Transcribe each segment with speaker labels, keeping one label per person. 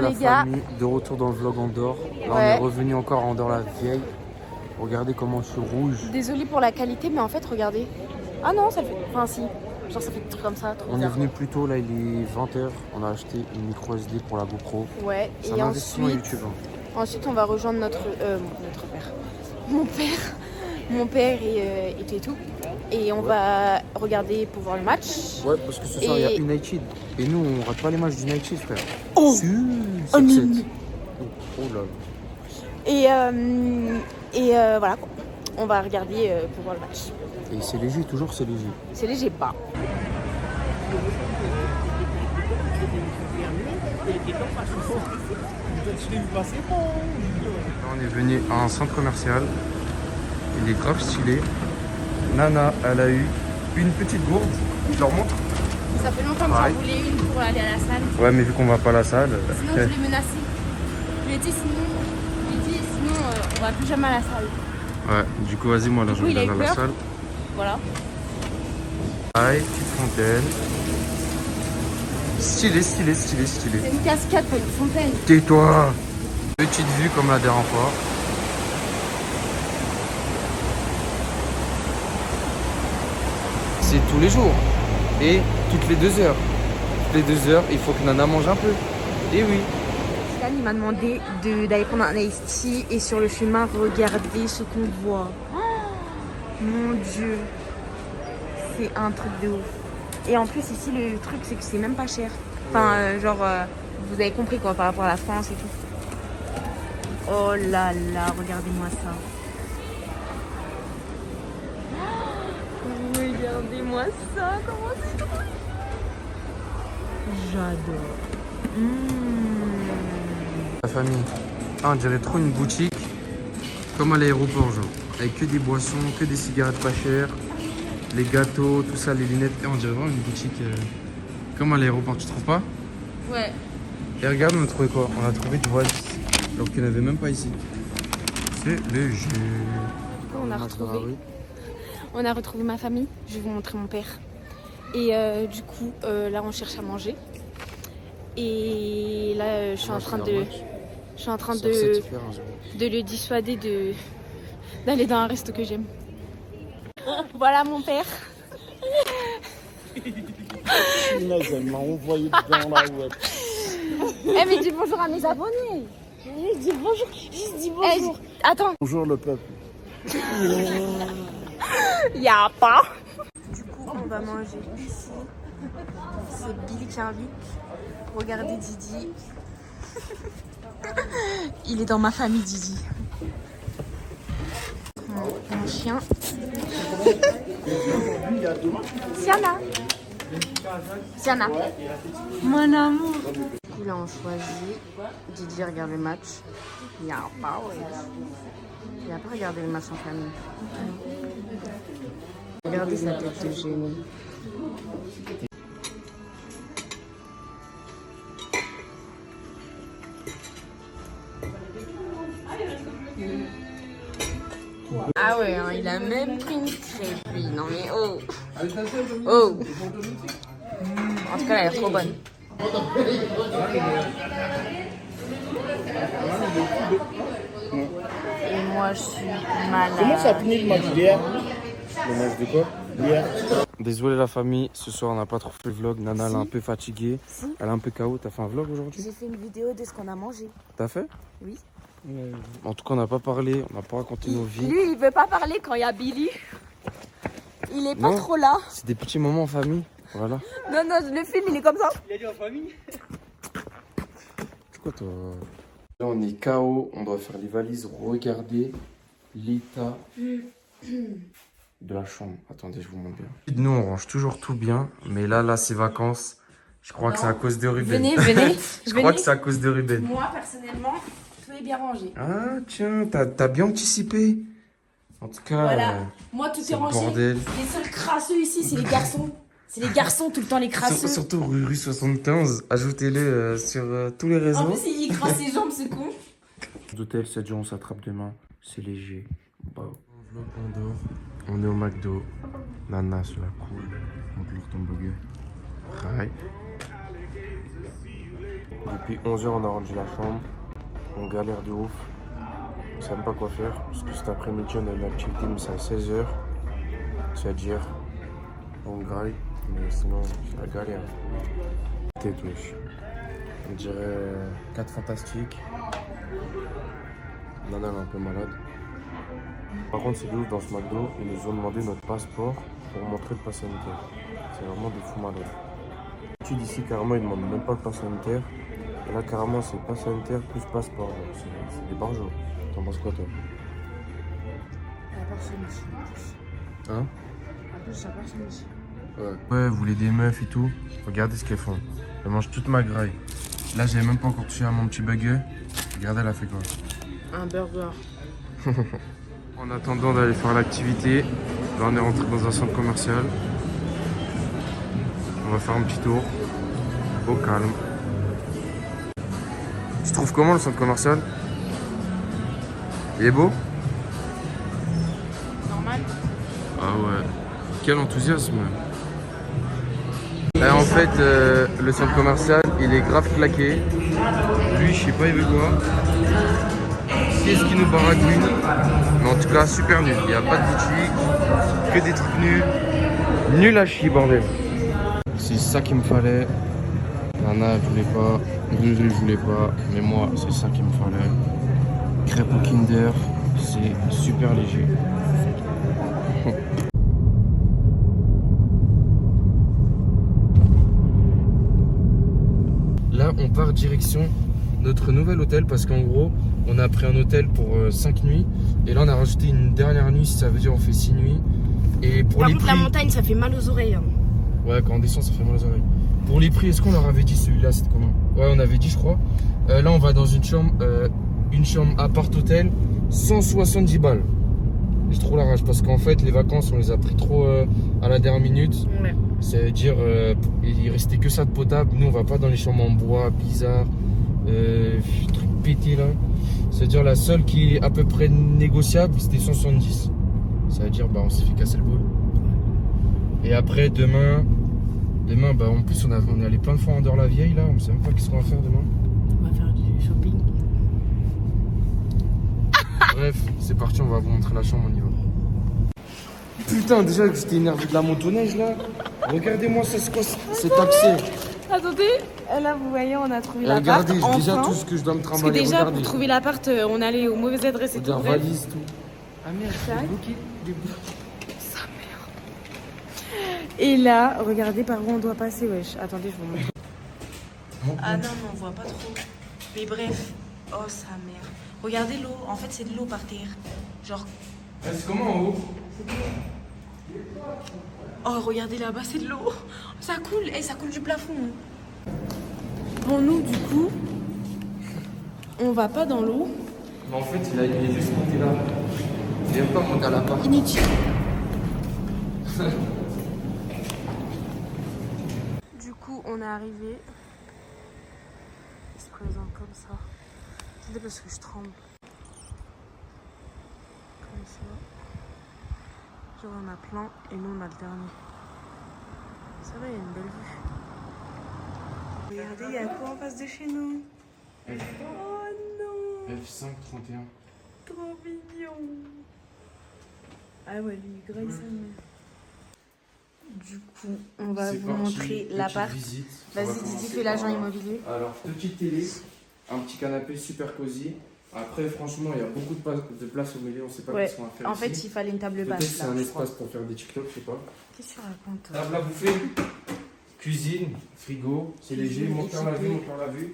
Speaker 1: les gars. De retour dans le vlog Andorre. Là, on est revenu encore à Andorre la vieille. Regardez comment je suis rouge.
Speaker 2: Désolée pour la qualité, mais en fait, regardez. Ah non, ça fait. Enfin, si. Genre, ça fait des trucs comme ça. Trop
Speaker 1: on
Speaker 2: bizarre.
Speaker 1: est venu plus tôt, là, il est 20h. On a acheté une micro SD pour la GoPro.
Speaker 2: Ouais,
Speaker 1: c'est un investissement YouTube.
Speaker 2: Ensuite, on va rejoindre notre père. Mon père et tout. Et on va regarder pour voir le match.
Speaker 1: Ouais, parce que ce soir, il y a United. Et nous, on rate pas les matchs d'United, frère.
Speaker 2: Oh,
Speaker 1: oh là.
Speaker 2: Et voilà, quoi. On va regarder pour voir le match.
Speaker 1: Et c'est léger, toujours c'est léger.
Speaker 2: C'est léger, pas.
Speaker 1: On est venu à un centre commercial. Il est grave stylé. Nana, elle a eu une petite gourde. Je leur montre.
Speaker 2: Ça fait longtemps que j'en voulais une pour aller à la salle.
Speaker 1: Ouais, mais vu qu'on va pas à la salle.
Speaker 2: Sinon, je l'ai menacé. Je lui ai dit sinon, on va plus jamais à la salle.
Speaker 1: Ouais, du coup, vas-y, moi là, je reviens à la salle.
Speaker 2: Voilà.
Speaker 1: Aïe, petite fontaine. Stylé.
Speaker 2: C'est une cascade, pas une fontaine.
Speaker 1: Tais-toi. Petite vue comme la dernière fois. C'est tous les jours. Et toutes les 2 heures. Toutes les 2 heures, il faut que Nana mange un peu. Et oui.
Speaker 2: Stan, il m'a demandé d'aller prendre un iced tea et sur le chemin, regardez ce qu'on voit. Oh, mon Dieu. C'est un truc de ouf. Et en plus, ici, le truc, c'est que c'est même pas cher. Enfin, vous avez compris quoi, par rapport à la France et tout. Oh là là, regardez-moi ça. Oh, regardez-moi ça, comment c'est trop. J'adore.
Speaker 1: La famille. On dirait trop une boutique comme à l'aéroport, genre. Avec que des boissons, que des cigarettes pas chères, les gâteaux, tout ça, les lunettes. Et on dirait vraiment une boutique comme à l'aéroport, tu trouves pas?
Speaker 2: Ouais.
Speaker 1: Et regarde, on a trouvé quoi? On a trouvé du Waltz, alors qu'il n'y en avait même pas ici. C'est léger.
Speaker 2: On a retrouvé ma famille. Je vais vous montrer mon père. Et du coup, là, on cherche à manger. Et là, je suis en train de le dissuader d'aller dans un resto que j'aime. Voilà mon père.
Speaker 3: Elle m'a envoyé dans la web.
Speaker 2: Eh mais dis bonjour à mes abonnés.
Speaker 3: Dis bonjour. Juste dis bonjour.
Speaker 2: Attends.
Speaker 3: Bonjour le peuple.
Speaker 2: Y'a pas. Du coup, on va manger ici. C'est Billy qui invite. Regardez Didi. Il est dans ma famille, Didi. Mon chien. Siana. Mon amour. Du coup, là, on choisit. Didi regarde le match. Il n'y a pas, ouais. Il n'a pas regardé le match en famille. Regardez sa tête de génie. Ah ouais, hein, il a même pris une crêpe, lui. Non mais oh. Oh. En tout cas, elle a l'air trop bonne. Et moi, je suis malade.
Speaker 3: Comment ça finit le match d'hier? Le match de quoi? Hier.
Speaker 1: Désolé la famille, ce soir on n'a pas trop fait le vlog. Nana elle est un peu fatiguée, elle est un peu KO. T'as fait un vlog aujourd'hui?
Speaker 2: J'ai fait une vidéo de ce qu'on a mangé.
Speaker 1: T'as fait?
Speaker 2: Oui.
Speaker 1: En tout cas on n'a pas parlé, on n'a pas raconté nos vies.
Speaker 2: Lui il veut pas parler quand il y a Billy. Il est pas trop là.
Speaker 1: C'est des petits moments en famille, voilà.
Speaker 2: Non, le film il est comme ça.
Speaker 4: Il a dit en famille.
Speaker 1: C'est quoi toi? Là on est KO, on doit faire les valises. Regardez l'état de la chambre. Attendez, je vous montre bien. Nous on range toujours tout bien, mais là c'est vacances. Je crois que c'est à cause de Ruben.
Speaker 2: Venez.
Speaker 1: Je crois que c'est à cause de Ruben.
Speaker 2: Moi personnellement, tout est bien rangé.
Speaker 1: Ah tiens, t'as bien anticipé. En tout cas,
Speaker 2: voilà. Moi tout est rangé.
Speaker 1: Bordel.
Speaker 2: Les seuls crasseux ici, c'est les garçons. C'est les garçons tout le temps les crasseux.
Speaker 1: Surtout Rue 75, ajoutez-le sur tous les réseaux.
Speaker 2: En plus, il crasse ses jambes, ce con.
Speaker 1: D'hôtel, 7 jours, on s'attrape demain. C'est léger. Wow. On est au McDo. Nana sur la cool. Montre-leur ton burger. Hi.
Speaker 3: Depuis 11 h, on a rendu la chambre. On galère de ouf. On sait même pas quoi faire. Parce que cet après-midi, on a une activité, mais c'est à 16 h. C'est-à-dire, on graille. Mais sinon, c'est la galère. Tête, wesh. On dirait 4 fantastiques. Nana elle est un peu malade. Par contre, c'est de ouf dans ce McDo. Ils nous ont demandé notre passeport pour montrer le pass sanitaire. C'est vraiment des fous malades. D'ici, carrément, ils ne demandent même pas le pass sanitaire. Et là, carrément, c'est pass sanitaire plus passeport. C'est des barjots. T'en penses quoi, toi?
Speaker 2: La personne ici.
Speaker 3: Hein?
Speaker 2: En plus, la personne ici.
Speaker 1: Ouais, vous voulez des meufs et tout? Regardez ce qu'elles font. Elles mangent toute ma graille. Là, j'avais même pas encore touché à mon petit burger. Regardez, elle a fait quoi?
Speaker 2: Un burger.
Speaker 1: En attendant d'aller faire l'activité, là, on est rentré dans un centre commercial. On va faire un petit tour. Au calme. Tu trouves comment le centre commercial? Il est beau?
Speaker 2: Normal.
Speaker 1: Ah ouais. Quel enthousiasme. En fait, le centre commercial, il est grave claqué. Lui, je sais pas, il veut quoi. Qu'est-ce qui nous baragouine? Mais en tout cas, super nul. Il n'y a pas de boutique, que des trucs nuls. Nul à chier, bordel. C'est ça qu'il me fallait. Nana, elle voulait pas. Je voulais pas. Mais moi, c'est ça qu'il me fallait. Crêpes au Kinder, c'est super léger. Là, on part direction notre nouvel hôtel parce qu'en gros, on a pris un hôtel pour 5 nuits. Et là, on a rajouté une dernière nuit, ça veut dire on fait 6 nuits. Et pour
Speaker 2: Par
Speaker 1: les
Speaker 2: contre,
Speaker 1: prix...
Speaker 2: la montagne, ça fait mal aux oreilles. Hein.
Speaker 1: Ouais, quand on descend, ça fait mal aux oreilles. Pour les prix, est-ce qu'on leur avait dit celui-là, c'était comment? Ouais, on avait dit, je crois. Là, on va dans une chambre appart-hôtel, 170 balles. J'ai trop la rage parce qu'en fait, les vacances, on les a pris trop à la dernière minute.
Speaker 2: Ouais.
Speaker 1: Ça veut dire, il restait que ça de potable. Nous, on va pas dans les chambres en bois, bizarre, truc pété là. Ça veut dire, la seule qui est à peu près négociable, c'était 170. Ça veut dire, bah, on s'est fait casser le boule. Et après, demain, bah, en plus, on est allé plein de fois en dehors la vieille là. On sait même pas qu'est-ce qu'on va faire demain.
Speaker 2: On va faire du shopping.
Speaker 1: Bref, c'est parti, on va vous montrer la chambre, on y va. Putain, déjà que j'étais énervé de la motoneige là. Regardez-moi ça, c'est quoi cet accès?
Speaker 2: Attendez, là vous voyez, on a trouvé l'appart.
Speaker 1: Regardez,
Speaker 2: Enfin.
Speaker 1: déjà tout ce que je dois me
Speaker 2: Parce
Speaker 1: trimballer.
Speaker 2: que déjà,
Speaker 1: regardez.
Speaker 2: pour trouver l'appart, on allait aux mauvaises adresses et tout.
Speaker 1: Regarde,
Speaker 2: Bref.
Speaker 1: valise, tout. Ah merde,
Speaker 2: Ça.
Speaker 1: des bouquets.
Speaker 2: Sa mère. Et là, regardez par où on doit passer, wesh. Attendez, je vous montre. Ah non, mais on voit pas trop. Mais bref. Oh, sa mère. Regardez l'eau. En fait, c'est de l'eau par terre. Genre.
Speaker 1: C'est comment en haut?
Speaker 2: Oh, regardez là-bas, c'est de l'eau. Ça coule. Et ça coule du plafond. Bon, nous, du coup, on va pas dans l'eau.
Speaker 1: Mais en fait, il est juste monté là. Il est même pas monté à l'appart.
Speaker 2: Inutile. Du coup, on est arrivé. Il se présente comme ça. C'est parce que je tremble. Comme ça. Genre, on a plein et nous, on a le dernier. Ça va, il y a une belle vue. Regardez, il y a quoi en face de chez nous? Oh non!
Speaker 1: F531.
Speaker 2: Trop mignon! Ah ouais, lui, graille sa mère. Du coup, on va vous montrer l'appart. Vas-y, Didi, fais l'agent immobilier.
Speaker 1: Alors, petite télé, un petit canapé super cosy. Après, franchement, il y a beaucoup de place au milieu, on sait pas qu'est-ce qu'on va faire
Speaker 2: en
Speaker 1: ici.
Speaker 2: fait, il fallait une table
Speaker 1: Peut-être
Speaker 2: basse.
Speaker 1: c'est un espace pour faire des TikTok, je sais pas.
Speaker 2: Qu'est-ce que tu racontes?
Speaker 1: Table à bouffer, cuisine, frigo, c'est léger,
Speaker 2: Cuisine
Speaker 1: monteur la vue,
Speaker 2: équipée.
Speaker 1: monteur la vue.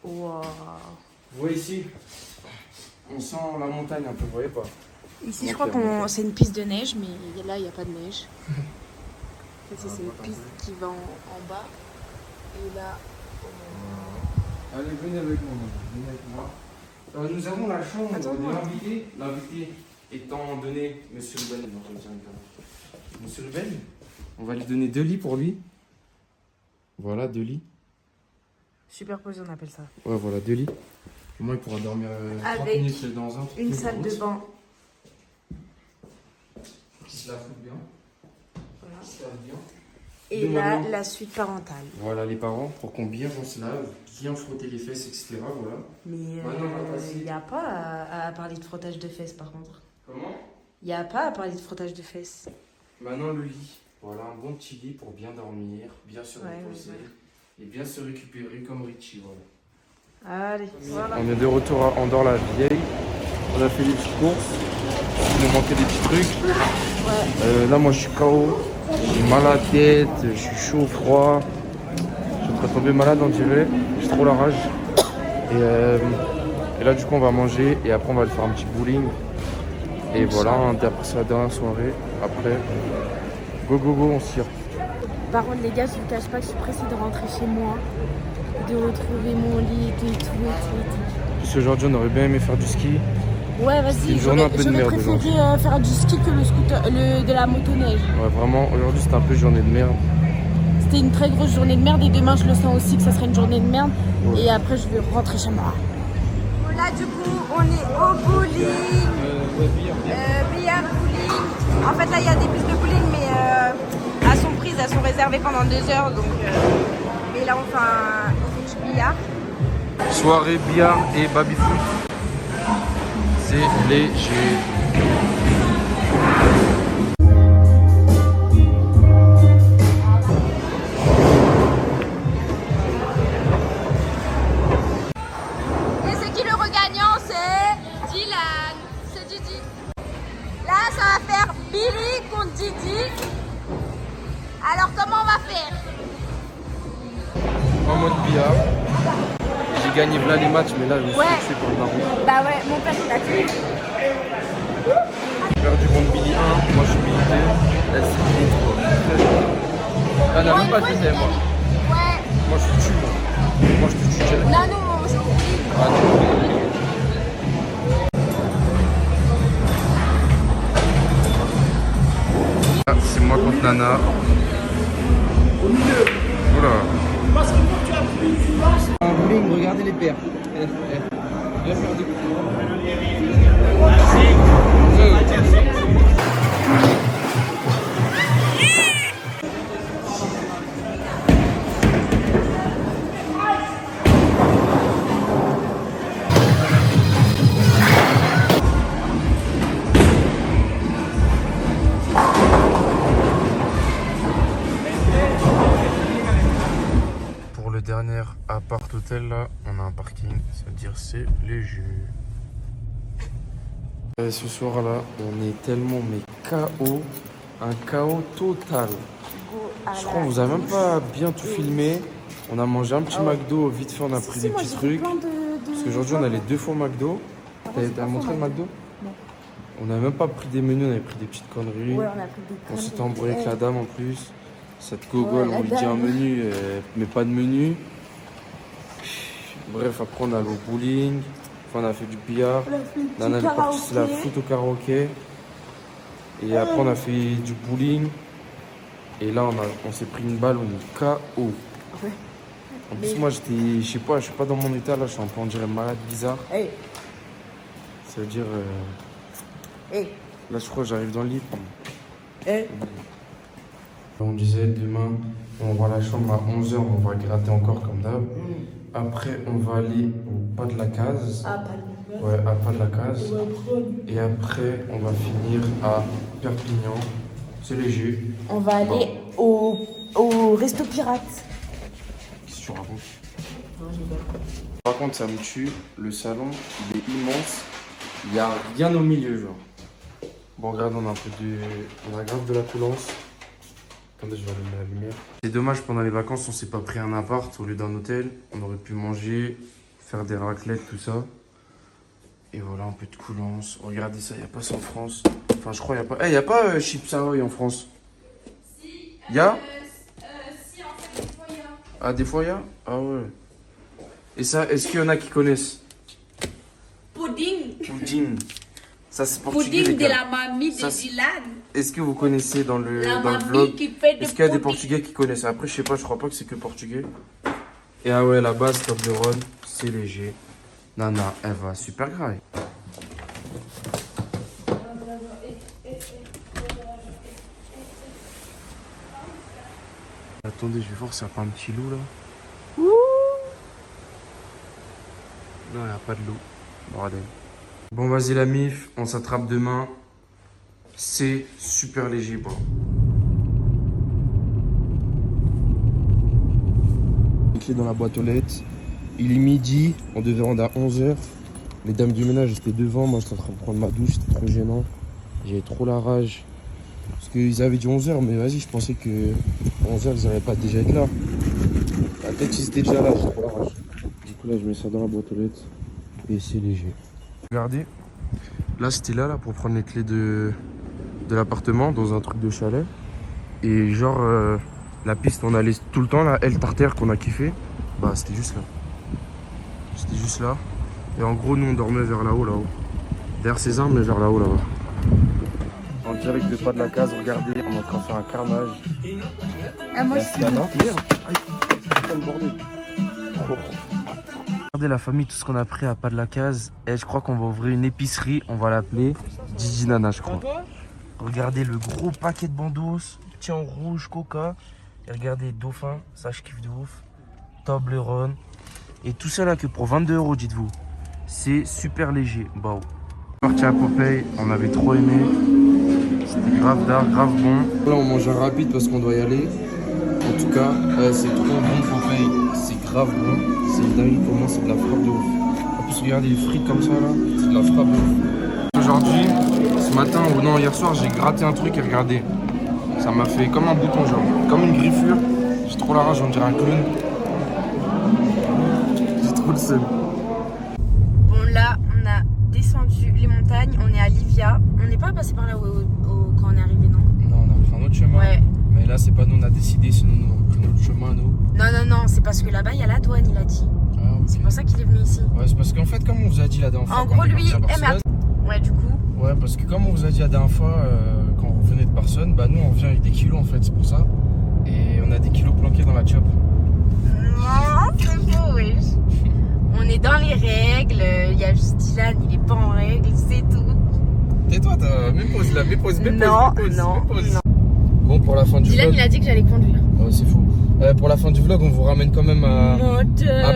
Speaker 2: Waouh!
Speaker 1: Vous voyez ici, on sent la montagne un peu, vous voyez pas?
Speaker 2: Ici, je crois que c'est une piste de neige, mais là, il n'y a pas de neige. En fait, c'est une piste qui va en bas. Et là,
Speaker 1: Allez, venez avec moi. Venez avec moi. Nous avons la chambre de l'invité. L'invité étant donné Monsieur Ruben. Monsieur Ruben, on va lui donner 2 lits pour lui. Voilà, 2 lits.
Speaker 2: superposé, on appelle ça.
Speaker 1: Ouais, voilà, 2 lits. Au moins, il pourra dormir 30
Speaker 2: avec
Speaker 1: minutes dans un.
Speaker 2: une salle de bain.
Speaker 1: Qui se la fout bien.
Speaker 2: Voilà.
Speaker 1: Qui se lave bien.
Speaker 2: Et
Speaker 1: Deux
Speaker 2: là,
Speaker 1: manos.
Speaker 2: la suite parentale.
Speaker 1: Voilà les parents pour qu'on bien on se lave, bien frotter les fesses, etc. Voilà.
Speaker 2: Mais
Speaker 1: Maintenant, on va passer.
Speaker 2: il n'y a pas à parler de frottage de fesses par contre.
Speaker 1: Comment?
Speaker 2: Il n'y a pas à parler de frottage de fesses.
Speaker 1: Maintenant le lit. Voilà un bon petit lit pour bien dormir, bien se reposer et bien se récupérer comme Richie. Voilà.
Speaker 2: Allez, voilà.
Speaker 1: On est de retour à Andorre la vieille. On a fait des petites courses. Il nous manquait des petits trucs. Là moi je suis KO. J'ai mal à la tête, je suis chaud, froid. Je suis en train de tomber malade on dirait. J'ai trop la rage. Et là du coup on va manger et après on va aller faire un petit bowling. Et voilà, après c'est la dernière soirée. Après, go on se tire.
Speaker 2: Par contre les gars, je vous cache pas que je suis pressée de rentrer chez moi. De retrouver mon lit et tout.
Speaker 1: Parce qu'aujourd'hui on aurait bien aimé faire du ski.
Speaker 2: Ouais, vas-y,
Speaker 1: une journée un peu de
Speaker 2: j'aurais
Speaker 1: merde
Speaker 2: préféré faire du ski que le scooter, de la motoneige.
Speaker 1: Ouais vraiment, aujourd'hui c'était un peu journée de merde.
Speaker 2: C'était une très grosse journée de merde et demain je le sens aussi que ça serait une journée de merde.
Speaker 1: Ouais.
Speaker 2: Et après je vais rentrer chez moi. Là du coup on est au bowling. Billard bowling. En fait là il y a des pistes de bowling mais elles sont prises, elles sont réservées pendant 2 heures. Donc, mais là on fait du billard.
Speaker 1: Soirée, billard et baby-foot. C'est léger.
Speaker 2: Et c'est qui le regagnant? C'est Dylan. C'est Didi. Là, ça va faire Billy contre Didi. Alors, comment on va faire?
Speaker 1: En mode billard. J'ai gagné là les matchs, mais là je me suis fait tuer par le baron.
Speaker 2: Bah ouais, mon père il a tué.
Speaker 1: J'ai perdu contre Billy 1, moi je suis Billy 2. Elle s'est Billy 3. Elle n'a même pas dit moi.
Speaker 2: Ouais.
Speaker 1: Moi je te tue moi. Moi je te tue direct.
Speaker 2: Non, non, c'est Billy.
Speaker 1: Ah non. Ah, c'est moi contre Nana. Oula. En bowling, regardez les paires. Bien perdu. Pour le dernier appart hôtel là, on a un parking, ça veut dire c'est léger. Ce soir là, on est tellement mais KO, un KO total. Je crois qu'on vous a même pas bien tout filmé. On a mangé un petit McDo, vite fait on a pris des petits trucs. Parce qu'aujourd'hui on allait 2 fois au McDo. T'as montré le McDo?
Speaker 2: Non.
Speaker 1: On n'a même pas pris des menus, on avait pris des petites conneries.
Speaker 2: Ouais, on a pris des
Speaker 1: On
Speaker 2: conneries.
Speaker 1: s'était embrouillé avec la dame en plus. Cette gogole,
Speaker 2: Ouais, la
Speaker 1: on lui dit un
Speaker 2: dame.
Speaker 1: menu, mais pas de menu. Bref, après on allé au bowling. Enfin, on a fait du billard. Là, on est parti se la foutre au karaoké. Et après, on a fait du bowling. Et là, on s'est pris une balle, on est KO.
Speaker 2: Ouais.
Speaker 1: En plus, moi, j'étais, je sais pas, je suis pas dans mon état là, je suis un peu, on dirait malade, bizarre.
Speaker 2: Hey.
Speaker 1: Ça veut dire.
Speaker 2: Hey.
Speaker 1: Là, je crois que j'arrive dans le lit.
Speaker 2: Hey.
Speaker 1: On disait demain, on va à la chambre à 11h, on va gratter encore comme d'hab. Après, on va aller au pas de la case.
Speaker 2: Ah, pas le
Speaker 1: Ouais, à pas de la case. Et après, on va finir à Perpignan. C'est léger.
Speaker 2: On va aller au resto pirate.
Speaker 1: Qu'est-ce que tu racontes? Par contre, ça me tue. Le salon, il est immense. Il n'y a rien au milieu, genre. Bon, regarde, on a un peu de. On a grave de la coulance. Attendez, je vais allumer la lumière. C'est dommage, pendant les vacances, on s'est pas pris un appart au lieu d'un hôtel. On aurait pu manger, faire des raclettes, tout ça. Et voilà, un peu de coulance. Regardez ça, il n'y a pas ça en France. Enfin, je crois qu'il n'y a pas. Eh, il n'y a pas Chips Ahoy en France. Si. Il y a si, en fait, des fois, il y a. Ah, des fois, il y a? Ah ouais. Et ça, est-ce qu'il y en a qui connaissent?
Speaker 4: Pudding.
Speaker 1: Pudding. Ça, c'est portugais,
Speaker 4: Pudding
Speaker 1: les
Speaker 4: de
Speaker 1: gars.
Speaker 4: la mamie de
Speaker 1: Ça,
Speaker 4: Dylan.
Speaker 1: Est-ce que vous connaissez dans le
Speaker 4: La
Speaker 1: vlog?
Speaker 4: mamie qui fait de
Speaker 1: Est-ce qu'il y a des
Speaker 4: pudding.
Speaker 1: Portugais qui connaissent? Après, je sais pas, je crois pas que c'est que portugais. Et ah ouais, la base Toblerone, c'est léger. Nana, elle va super grave.
Speaker 3: Attendez, je vais voir s'il n'y a pas un petit loup là. Non, il n'y a pas de loup. Bordel.
Speaker 1: Bon, vas-y la mif, on s'attrape demain. C'est super léger, bro.
Speaker 3: Les clés dans la boîte aux lettres. Il est midi, on devait rendre à 11h. Les dames du ménage étaient devant, moi j'étais en train de prendre ma douche, c'était trop gênant. J'avais trop la rage. Parce qu'ils avaient dit 11h, mais vas-y, je pensais que 11h ils n'allaient pas déjà être là. La tête ils étaient déjà là, j'ai trop la rage. Du coup là je mets ça dans la boîte aux lettres et c'est léger.
Speaker 1: Regardez, là c'était là pour prendre les clés de l'appartement dans un truc de chalet. Et genre, la piste on allait tout le temps, la L Tartère qu'on a kiffé, bah c'était juste là. C'était juste là. Et en gros, nous on dormait vers là-haut, là-haut. Derrière ces arbres, mais vers là-haut, là-bas.
Speaker 3: En direct de pas de la case, regardez, on est en train de faire un carnage.
Speaker 2: Ah, moi aussi.
Speaker 1: Regardez la famille, tout ce qu'on a pris à pas de la case. Et je crois qu'on va ouvrir une épicerie, on va l'appeler Gigi Nana, je crois. Regardez le gros paquet de bandos, petit en rouge, coca. Et regardez, dauphin, ça je kiffe de ouf. Toblerone. Et tout ça là que pour 22 €, dites-vous. C'est super léger. Bon. Parti à Popeye, on avait trop aimé. C'était grave d'art, grave bon.
Speaker 3: Là on mange un rapide parce qu'on doit y aller. En tout cas, c'est trop bon Popeye. C'est grave bon. C'est une dingue pour moi, c'est de la frappe de ouf. En plus regardez les frites comme ça là, c'est de la frappe de ouf.
Speaker 1: Aujourd'hui, ce matin, ou non, hier soir, j'ai gratté un truc et regardez. Ça m'a fait comme un bouton, genre. Comme une griffure. J'ai trop la rage, on dirait un clown. J'ai trop le seum.
Speaker 2: Bon, là, on a descendu les montagnes, on est à Livia. On n'est pas passé par là quand on est arrivé, non?
Speaker 1: Non, on a pris un autre chemin.
Speaker 2: Ouais.
Speaker 1: Mais là, c'est pas nous, on a décidé, sinon nous, on a pris notre chemin, nous.
Speaker 2: Non, c'est parce que là-bas, il y a la douane, il a dit.
Speaker 1: Ah, ok.
Speaker 2: C'est pour ça qu'il est venu ici.
Speaker 1: Ouais, c'est parce qu'en fait, comme on vous a dit la dernière fois.
Speaker 2: En
Speaker 1: quand
Speaker 2: gros,
Speaker 1: on est
Speaker 2: lui,
Speaker 1: parti à Barcelone-
Speaker 2: ouais, du coup.
Speaker 1: Ouais, parce que comme on vous a dit la dernière fois, quand on revenait de Barcelone, bah nous, on revient avec des kilos en fait, c'est pour ça. Et on a des kilos planqués dans la chop.
Speaker 2: Non, c'est faux, wesh. On est dans les règles, il y a juste Dylan, il est pas en règle, c'est tout.
Speaker 1: Tais-toi, mépose là, mépose.
Speaker 2: Non.
Speaker 1: Bon, pour la fin du
Speaker 2: Dylan,
Speaker 1: vlog.
Speaker 2: il a dit que j'allais conduire.
Speaker 1: Ouais, c'est faux. Pour la fin du vlog, on vous ramène quand même à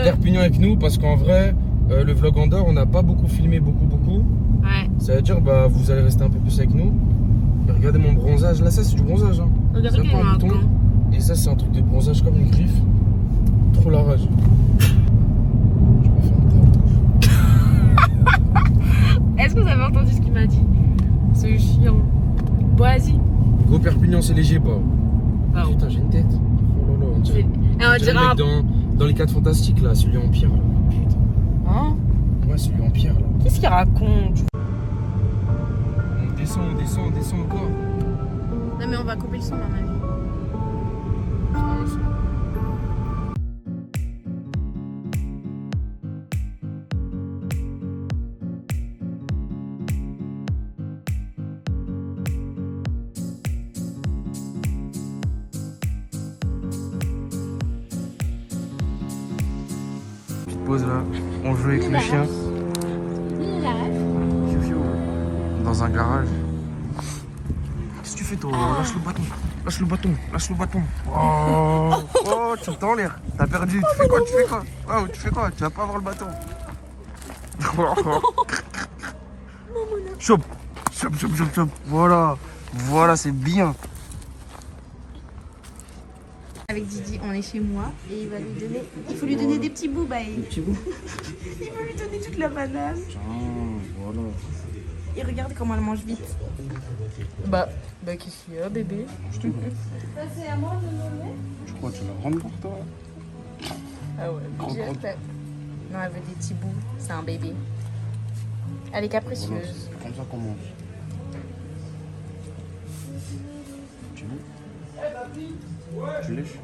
Speaker 1: Perpignan avec nous parce qu'en vrai, le vlog Andorre, on n'a pas beaucoup filmé, beaucoup.
Speaker 2: Ouais.
Speaker 1: Ça veut dire, bah, vous allez rester un peu plus avec nous. Et regardez mon bronzage, là, ça c'est du bronzage. Hein.
Speaker 2: Regardez
Speaker 1: C'est
Speaker 2: qu'il y
Speaker 1: pas
Speaker 2: a
Speaker 1: un
Speaker 2: un
Speaker 1: bouton.
Speaker 2: gant.
Speaker 1: Et ça, c'est un truc de bronzage comme une griffe. Trop la rage. Je vais faire un tapage.
Speaker 2: Est-ce que vous avez entendu ce qu'il m'a dit? C'est chiant. Bon, vas-y.
Speaker 1: Gros Perpignan, c'est léger, pas.
Speaker 2: Bah,
Speaker 1: Putain, j'ai une tête. Oh là là, on dirait,
Speaker 2: Et on
Speaker 1: on dirait
Speaker 2: dirait
Speaker 1: le
Speaker 2: un...
Speaker 1: mec dans les 4 fantastiques, là, celui en pierre. Là. Putain.
Speaker 2: Hein?
Speaker 1: Ouais, celui en pierre, là.
Speaker 2: Qu'est-ce qu'il raconte?
Speaker 1: On descend encore.
Speaker 2: Non, mais on va couper le son, à mon avis.
Speaker 1: Ah, c'est- Petite pause là, on joue avec le chien. Dans un garage. Qu'est-ce que tu fais toi? Lâche le bâton. Oh, tu me tends en l'air. T'as perdu. Tu fais quoi? Oh, tu fais quoi? Tu vas pas avoir le bâton. Chope. Voilà, c'est bien.
Speaker 2: Avec Didi, on est chez moi et il va lui donner... Il faut lui donner des petits bouts, bah.
Speaker 3: Des petits bouts.
Speaker 2: Il va lui donner toute la banane.
Speaker 3: Voilà.
Speaker 2: Et regarde comment elle mange vite. Bah qu'est-ce qu'il y a, bébé?
Speaker 3: Je te crois. Je crois que tu la rends pour toi.
Speaker 2: Ah ouais, j'espère. Non, elle veut des petits bouts. C'est un bébé. Elle est capricieuse.
Speaker 3: Voilà, c'est comme ça qu'on mange. Tu veux? Tu lèches?